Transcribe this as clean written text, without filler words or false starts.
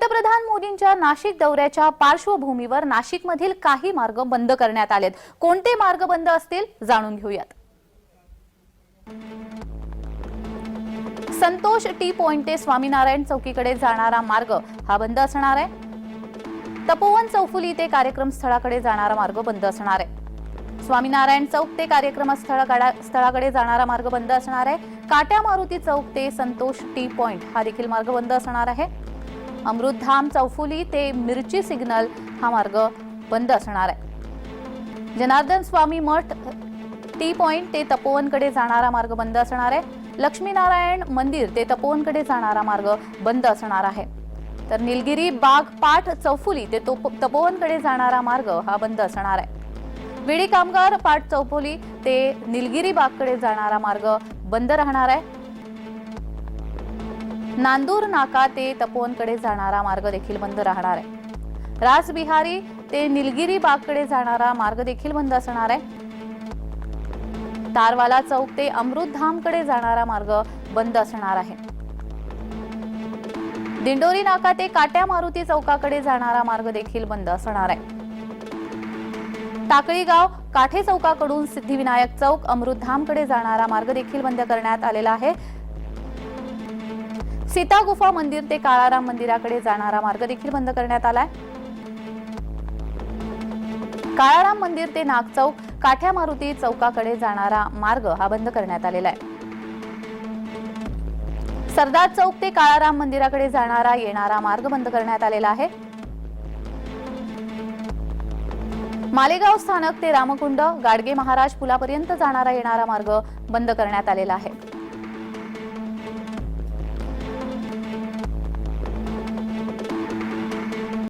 पंतप्रधान मोदींच्या नाशिक दौऱ्याच्या पार्श्वभूमीवर नाशिकमधील काही मार्ग बंद करण्यात आलेत। कोणते मार्ग बंद असतील जाणून घेऊयात। संतोष टी पॉइंट ते स्वामीनारायण चौकीकडे जाणारा मार्ग हा बंद असणार आहे। तपोवन चौफुली ते कार्यक्रम स्थळाकडे जाणारा मार्ग बंद असणार आहे। स्वामीनारायण चौक ते कार्यक्रम स्थळाकडे जाणारा मार्ग बंद असणार आहे। काट्या मारुती चौक ते संतोष टी पॉइंट हा देखील मार्ग बंद असणार आहे। अमृतधाम चौफुली ते मिरची सिग्नल हा मार्ग बंद असणार आहे। जनार्दन स्वामी मठ टी पॉइंट ते तपोवनकडे जाणारा मार्ग बंद असणार आहे। लक्ष्मीनारायण मंदिर ते तपोवनकडे जाणारा मार्ग बंद असणार आहे। तर निलगिरी बाग पाठ चौफुली ते तपोवनकडे जाणारा मार्ग हा बंद असणार आहे। विडी कामगार पाठ चौफुली ते निलगिरी बागकडे जाणारा मार्ग बंद राहणार आहे। नांदूर नाका ते तपोवनकडे जाणारा मार्ग देखील बंद राहणार आहे। रासबिहारी ते निलगिरी बागकडे जाणारा मार्ग देखील बंद असणार आहे। तारवाला चौक ते अमृतधामकडे जाणारा मार्ग बंद असणार आहे। दिंडोरी नाका ते काट्या मारुती चौकाकडे जाणारा मार्ग देखील बंद असणार आहे। टाकळीगाव काठे चौकाकडून सिद्धिविनायक चौक अमृतधामकडे जाणारा मार्ग देखील बंद करण्यात आलेला आहे। सीता गुफा मंदिर ते काळाराम मंदिराकडे जाणारा मार्ग देखील बंद करण्यात आलाय। काळाराम मंदिर ते नाग चौक काठ्या मारुती चौकाकडे जाणारा मार्ग हा बंद करण्यात आलेला आहे। सरदार चौक ते काळाराम मंदिराकडे जाणारा येणारा मार्ग बंद करण्यात आलेला आहे। मालेगाव स्थानक ते रामकुंड गाडगे महाराज पुलापर्यंत जाणारा येणारा मार्ग बंद करण्यात आलेला आहे।